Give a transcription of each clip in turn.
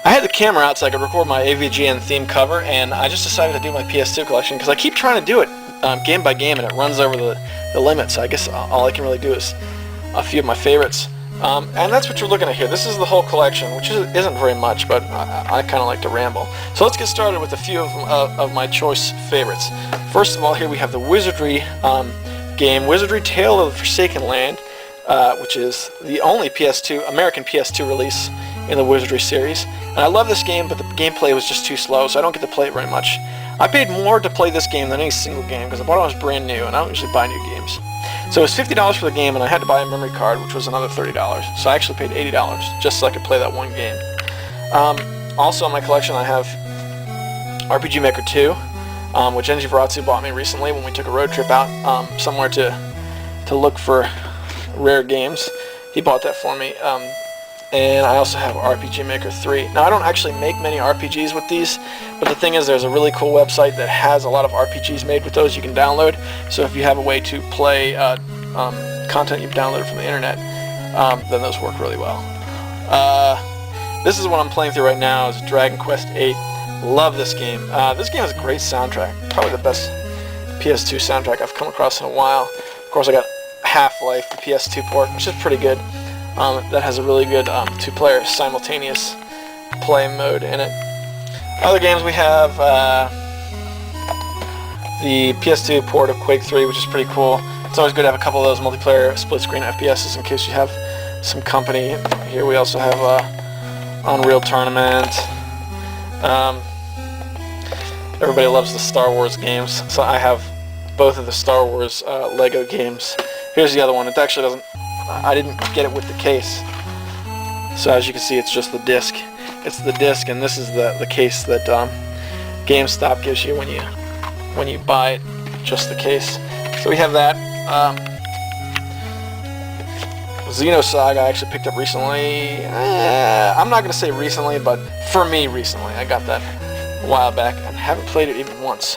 I had the camera out so I could record my AVGN theme cover, and I just decided to do my PS2 collection because I keep trying to do it game by game, and it runs over the limit, so I guess all I can really do is a few of my favorites. And that's what you're looking at here. This is the whole collection, which isn't very much, but I kind of like to ramble. So let's get started with a few of my choice favorites. First of all, here we have the Wizardry game, Wizardry Tale of the Forsaken Land, which is the only American PS2 release in the Wizardry series. And I love this game, but the gameplay was just too slow, so I don't get to play it very much. I paid more to play this game than any single game because I bought it when it was brand new, and I don't usually buy new games. So it was $50 for the game, and I had to buy a memory card, which was another $30. So I actually paid $80 just so I could play that one game. Also in my collection, I have RPG Maker 2, which Enji Varatsu bought me recently when we took a road trip out somewhere to look for rare games. He bought that for me. And I also have RPG Maker 3. Now, I don't actually make many RPGs with these, but the thing is there's a really cool website that has a lot of RPGs made with those you can download. So if you have a way to play content you've downloaded from the internet, then those work really well. This is what I'm playing through right now, is Dragon Quest VIII. Love this game. This game has a great soundtrack. Probably the best PS2 soundtrack I've come across in a while. Of course, I got Half-Life, the PS2 port, which is pretty good. That has a really good two-player simultaneous play mode in it. Other games we have the PS2 port of Quake 3, which is pretty cool. It's always good to have a couple of those multiplayer split-screen FPSs in case you have some company. Here we also have Unreal Tournament. Everybody loves the Star Wars games, so I have both of the Star Wars Lego games. Here's the other one. It actually doesn't... I didn't get it with the case, so as you can see, it's just the disc. It's the disc, and this is the case that GameStop gives you when you buy it, just the case. So we have that. Xenosaga I actually picked up recently. I'm not going to say recently, but for me recently. I got that a while back and haven't played it even once.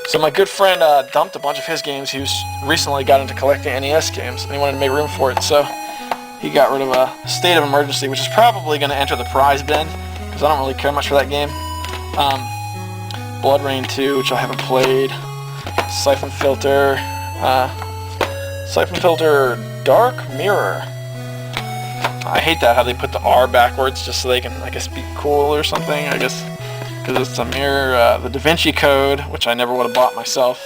So my good friend dumped a bunch of his games. He recently got into collecting NES games, and he wanted to make room for it, so he got rid of State of Emergency, which is probably going to enter the prize bin, because I don't really care much for that game. Blood Rain 2, which I haven't played. Siphon Filter Dark Mirror. I hate that, how they put the R backwards, just so they can, I guess, be cool or something, I guess. Because it's a mirror, the Davinci Code, which I never would have bought myself.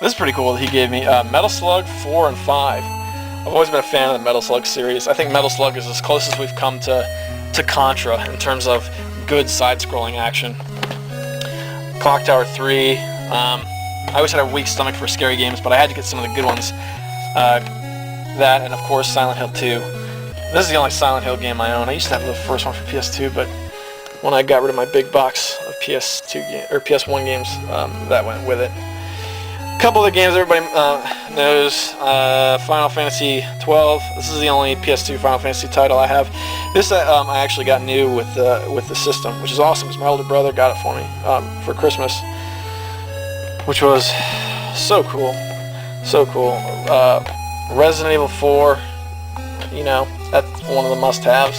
This is pretty cool that he gave me. Metal Slug 4 and 5. I've always been a fan of the Metal Slug series. I think Metal Slug is as close as we've come to Contra in terms of good side-scrolling action. Clock Tower 3. I always had a weak stomach for scary games, but I had to get some of the good ones. That, and of course Silent Hill 2. This is the only Silent Hill game I own. I used to have the first one for PS2, but when I got rid of my big box of PS1 games, that went with it. A couple of the games everybody knows. Final Fantasy XII. This is the only PS2 Final Fantasy title I have. This I actually got new with the system, which is awesome because my older brother got it for me for Christmas, which was so cool, so cool. Resident Evil 4. You know, that's one of the must-haves.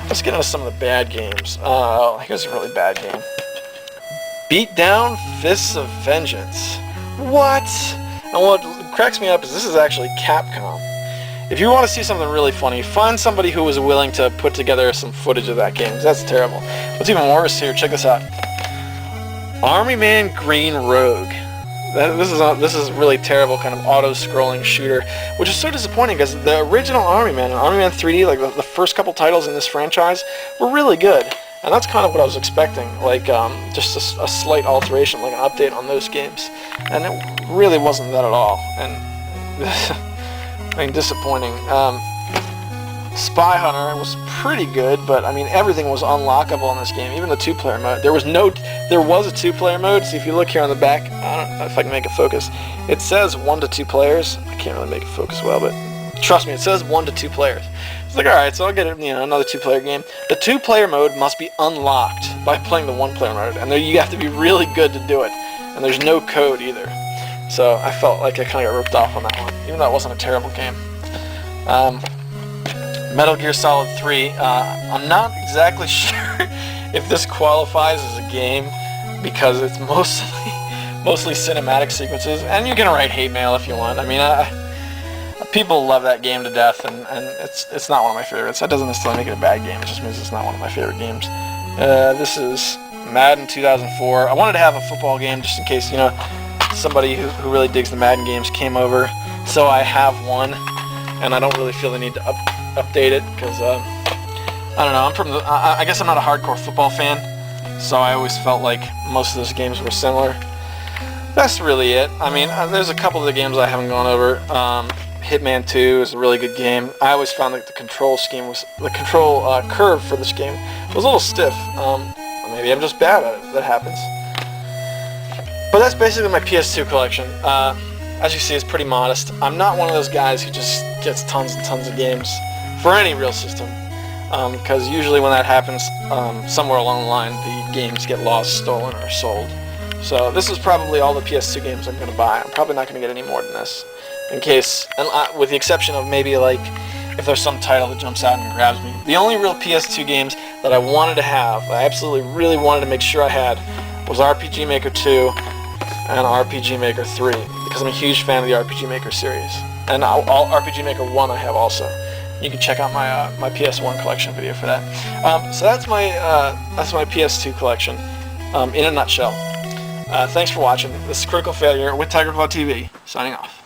Let's get into some of the bad games. Here's a really bad game. Beat Down Fists of Vengeance. What? And what cracks me up is this is actually Capcom. If you want to see something really funny, find somebody who was willing to put together some footage of that game. That's terrible. What's even worse here, check this out. Army Man Green Rogue. This is a really terrible kind of auto-scrolling shooter, which is so disappointing because the original Army Man and Army Man 3D, like the first couple titles in this franchise, were really good. And that's kind of what I was expecting, like just a slight alteration, like an update on those games. And it really wasn't that at all. And I mean, disappointing. Spy Hunter was pretty good, but I mean everything was unlockable in this game, even the two-player mode. There was a two-player mode. So if you look here on the back, I don't know if I can make it focus. It says 1 to 2 players. I can't really make it focus well, but trust me, it says 1 to 2 players. It's like, all right, so I'll get it, another two-player game. The two-player mode must be unlocked by playing the one-player mode, and there you have to be really good to do it. And there's no code either. So I felt like I kind of got ripped off on that one, even though it wasn't a terrible game. Metal Gear Solid 3. I'm not exactly sure if this qualifies as a game because it's mostly cinematic sequences, and you can write hate mail if you want. I mean, people love that game to death, and it's not one of my favorites. That doesn't necessarily make it a bad game. It just means it's not one of my favorite games. This is Madden 2004. I wanted to have a football game just in case, you know, somebody who really digs the Madden games came over. So I have one, and I don't really feel the need to update it because I don't know. I guess I'm not a hardcore football fan, so I always felt like most of those games were similar. That's really it. I mean, there's a couple of the games I haven't gone over. Hitman 2 is a really good game. I always found that the control curve for this game was a little stiff. Maybe I'm just bad at it. That happens. But that's basically my PS2 collection. As you see, it's pretty modest. I'm not one of those guys who just gets tons and tons of games for any real system, because usually when that happens, somewhere along the line, the games get lost, stolen, or sold. So this is probably all the PS2 games I'm going to buy. I'm probably not going to get any more than this, in case, and with the exception of maybe like if there's some title that jumps out and grabs me. The only real PS2 games that I wanted to have, I absolutely really wanted to make sure I had, was RPG Maker 2 and RPG Maker 3, because I'm a huge fan of the RPG Maker series. And all RPG Maker 1 I have also. You can check out my PS1 collection video for that. So that's my PS2 collection in a nutshell. Thanks for watching. This is Critical Failure with TigerClaw TV, signing off.